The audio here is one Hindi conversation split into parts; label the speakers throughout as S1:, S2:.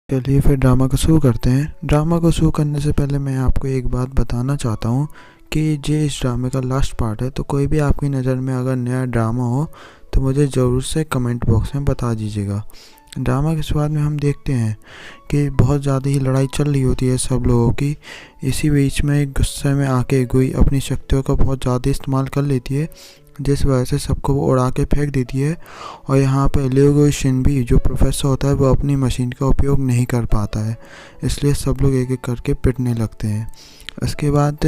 S1: चलिए फिर ड्रामा को शुरू करते हैं। ड्रामा को शुरू करने से पहले मैं आपको एक बात बताना चाहता हूँ कि ये इस ड्रामे का लास्ट पार्ट है। तो कोई भी आपकी नज़र में अगर नया ड्रामा हो तो मुझे ज़रूर से कमेंट बॉक्स में बता दीजिएगा। ड्रामा के शुरुआत में हम देखते हैं कि बहुत ज़्यादा ही लड़ाई चल रही होती है सब लोगों की। इसी बीच में गुस्से में आके गुई अपनी शक्तियों का बहुत ज़्यादा इस्तेमाल कर लेती है, जिस वजह से सबको वो उड़ा के फेंक देती है। और यहाँ पर लियोगो शिनबी जो प्रोफेसर होता है वो अपनी मशीन का उपयोग नहीं कर पाता है, इसलिए सब लोग एक एक करके पिटने लगते हैं। उसके बाद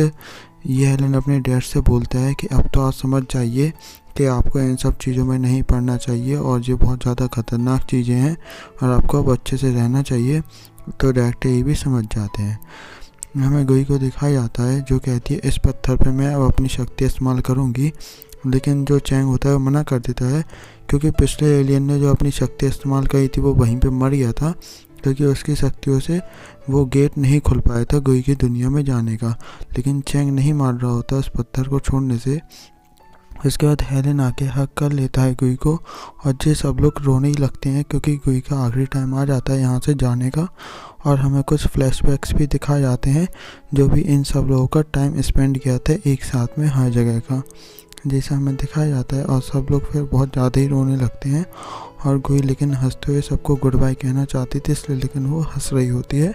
S1: ये हेलन अपने डैड से बोलता है कि अब तो आप समझ जाइए कि आपको इन सब चीज़ों में नहीं पड़ना चाहिए और ये बहुत ज़्यादा ख़तरनाक चीज़ें हैं और आपको अब अच्छे से रहना चाहिए। तो डायरेक्टर ये भी समझ जाते हैं। हमें गुई को दिखाया जाता है जो कहती है इस पत्थर पे मैं अब अपनी शक्ति इस्तेमाल करूँगी, लेकिन जो चैंग होता है वो मना कर देता है क्योंकि पिछले एलियन ने जो अपनी शक्ति इस्तेमाल करी थी वो वहीं पे मर गया था, क्योंकि उसकी शक्तियों से वो गेट नहीं खुल पाया था गुई की दुनिया में जाने का। लेकिन चैंग नहीं मान रहा होता उस पत्थर को छोड़ने से। इसके बाद हेलन आके हक कर लेता है गुई को और ये सब लोग रोने ही लगते हैं क्योंकि गुई का आखिरी टाइम आ जाता है यहाँ से जाने का। और हमें कुछ फ्लैशबैक्स भी दिखाए जाते हैं जो भी इन सब लोगों का टाइम स्पेंड किया था एक साथ में हर जगह का, जैसा हमें दिखाया जाता है। और सब लोग फिर बहुत ज़्यादा ही रोने लगते हैं और गुई लेकिन हंसते हुए सबको गुड बाय कहना चाहती थी इसलिए, लेकिन वो हंस रही होती है,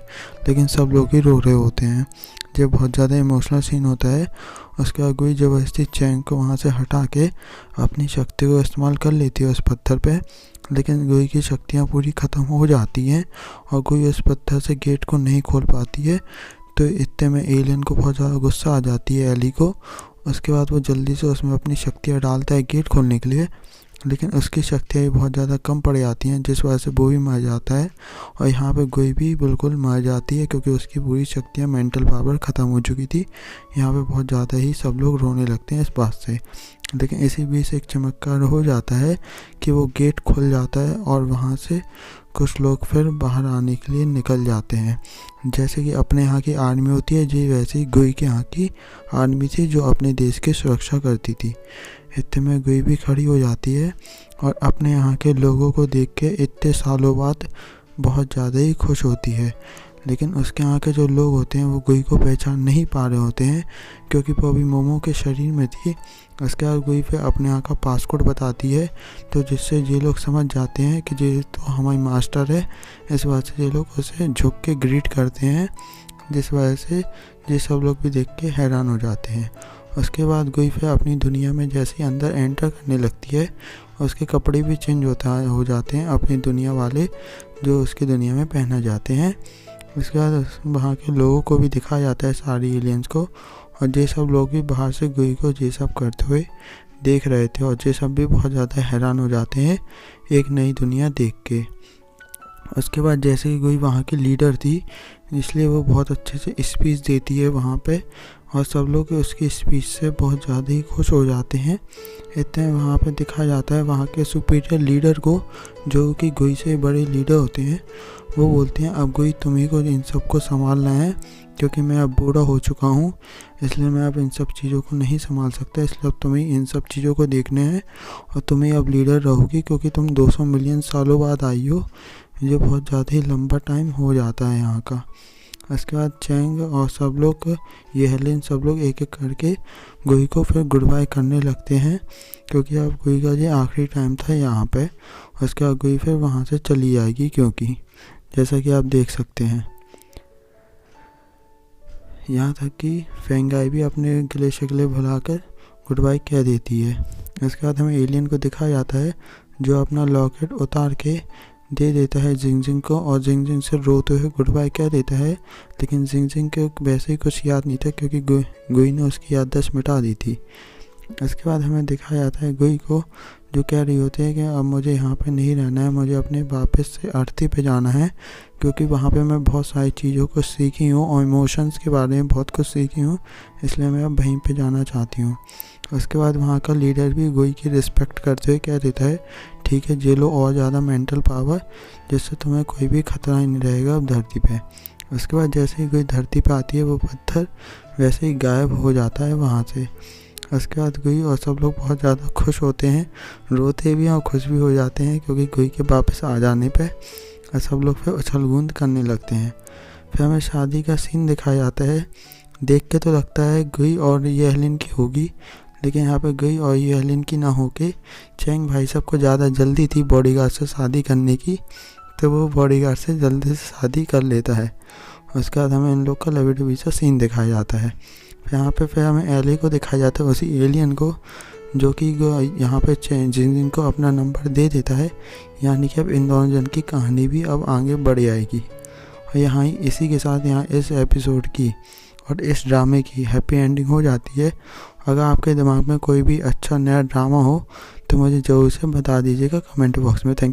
S1: लेकिन सब लोग ही रो रहे होते हैं। जब बहुत ज़्यादा इमोशनल सीन होता है। उसके बाद गुई ज़बरदस्ती चैंग को वहाँ से हटा के अपनी शक्ति को इस्तेमाल कर लेती है उस पत्थर पे, लेकिन गुई की शक्तियाँ पूरी ख़त्म हो जाती हैं और गुई उस पत्थर से गेट को नहीं खोल पाती है। तो इतने में एलियन को बहुत ज़्यादा गुस्सा आ जाती है एली को। उसके बाद वो जल्दी से उसमें अपनी शक्तियाँ डालता है गेट खोलने के लिए, लेकिन उसकी शक्तियाँ भी बहुत ज़्यादा कम पड़ जाती हैं, जिस वजह से वो भी मर जाता है। और यहाँ पे गुई भी बिल्कुल मर जाती है क्योंकि उसकी पूरी शक्तियाँ मेंटल पावर ख़त्म हो चुकी थी। यहाँ पे बहुत ज़्यादा ही सब लोग रोने लगते हैं इस बात से। लेकिन इसी बीच एक चमत्कार हो जाता है कि वो गेट खुल जाता है और वहाँ से कुछ लोग फिर बाहर आने के लिए निकल जाते हैं। जैसे कि अपने यहाँ की आर्मी होती है जी, वैसे ही गुई के यहाँ की आर्मी थी जो अपने देश की सुरक्षा करती थी। इतने में गुई भी खड़ी हो जाती है और अपने यहाँ के लोगों को देख के इतने सालों बाद बहुत ज़्यादा ही खुश होती है। लेकिन उसके यहाँ के जो लोग होते हैं वो गुई को पहचान नहीं पा रहे होते हैं क्योंकि वो अभी मोमो के शरीर में थी। उसके बाद गुई फिर अपने यहाँ का पासपोर्ट बताती है, तो जिससे ये लोग समझ जाते हैं कि ये तो हमारी मास्टर है। इस वजह से ये लोग उसे झुक के ग्रीट करते हैं, जिस वजह से ये सब लोग भी देख के हैरान हो जाते हैं। उसके बाद गुई फिर अपनी दुनिया में जैसे ही अंदर एंटर करने लगती है उसके कपड़े भी चेंज हो जाते हैं अपनी दुनिया वाले जो उसकी दुनिया में पहना जाते हैं। उसके बाद वहाँ के लोगों को भी दिखाया जाता है सारी एलियंस को, और ये सब लोग भी बाहर से गुई को ये सब करते हुए देख रहे थे और ये सब भी बहुत ज़्यादा हैरान हो जाते हैं एक नई दुनिया देख के। उसके बाद जैसे ही गुई वहाँ की लीडर थी इसलिए वो बहुत अच्छे से स्पीच देती है वहाँ पे और सब लोग उसकी स्पीच से बहुत ज़्यादा ही खुश हो जाते हैं। इतने वहाँ पे दिखाया जाता है वहाँ के सुपीरियर लीडर को जो कि गुई से बड़े लीडर होते हैं। वो बोलते हैं अब गुई तुम्ही को इन सब को संभालना है क्योंकि मैं अब बूढ़ा हो चुका हूँ, इसलिए मैं अब इन सब चीज़ों को नहीं संभाल सकता, इसलिए अब तुम्हें इन सब चीज़ों को देखने हैं और तुम्हें अब लीडर रहोगी क्योंकि तुम 200 मिलियन सालों बाद आई हो। ये बहुत ज़्यादा ही लंबा टाइम हो जाता है यहाँ का। इसके बाद चैंग और सब लोग ये हेलेन सब लोग एक एक करके गुई को फिर गुड बाय करने लगते हैं क्योंकि अब गुई का ये आखिरी टाइम था यहाँ पे। उसके बाद गुई फिर वहाँ से चली जाएगी क्योंकि जैसा कि आप देख सकते हैं यहाँ तक कि फेंगाई भी अपने गिले शिकले भुलाकर गुड बाय कह देती है। इसके बाद हमें एलियन को दिखाया जाता है जो अपना लॉकेट उतार के दे देता है जिंगजिंग को और जिंगजिंग से रोते हुए गुड बाय कह देता है, लेकिन जिंगजिंग को वैसे ही कुछ याद नहीं था क्योंकि गुई ने उसकी याददाश्त मिटा दी थी। इसके बाद हमें दिखाया जाता है गुई को जो कह रही होती है कि अब मुझे यहाँ पे नहीं रहना है, मुझे अपने वापस से अर्थी पे जाना है क्योंकि वहाँ पे मैं बहुत सारी चीज़ों को सीखी हूँ और इमोशंस के बारे में बहुत कुछ सीखी हूँ, इसलिए मैं अब वहीं पे जाना चाहती हूँ। उसके बाद वहाँ का लीडर भी गुई की रिस्पेक्ट करते हुए कह देता है ठीक है जे लो और ज़्यादा मेंटल पावर जिससे तुम्हें कोई भी खतरा ही नहीं रहेगा अब धरती पे। उसके बाद जैसे ही गुई धरती पे आती है वो पत्थर वैसे ही गायब हो जाता है वहाँ से। उसके बाद गुई और सब लोग बहुत ज़्यादा खुश होते हैं, रोते भी हैं और खुश भी हो जाते हैं क्योंकि गुई के वापस आ जाने पे। और सब लोग फिर उछल कूद करने लगते हैं। फिर हमें शादी का सीन दिखाया जाता है। देख के तो लगता है गुई और ये हेलिन की होगी, लेकिन यहाँ पे गुई और ये हेलिन की ना होके चैंग भाई साहब को ज़्यादा जल्दी थी बॉडीगार्ड से शादी करने की, तो वो बॉडीगार्ड से जल्दी से शादी कर लेता है। उसके बाद हमें इन लोग का लवी डुबी सा सीन दिखाया जाता है। फिर यहाँ पे फिर हमें एली को दिखाया जाता है, उसी एलियन को जो कि यहाँ पे जिनको अपना नंबर दे देता है। यानी कि अब इन दोनों जन की कहानी भी अब आगे बढ़ जाएगी। और यहाँ इसी के साथ यहाँ इस एपिसोड की और इस ड्रामे की हैप्पी एंडिंग हो जाती है। अगर आपके दिमाग में कोई भी अच्छा नया ड्रामा हो तो मुझे ज़रूर से बता दीजिएगा कमेंट बॉक्स में। Thank you.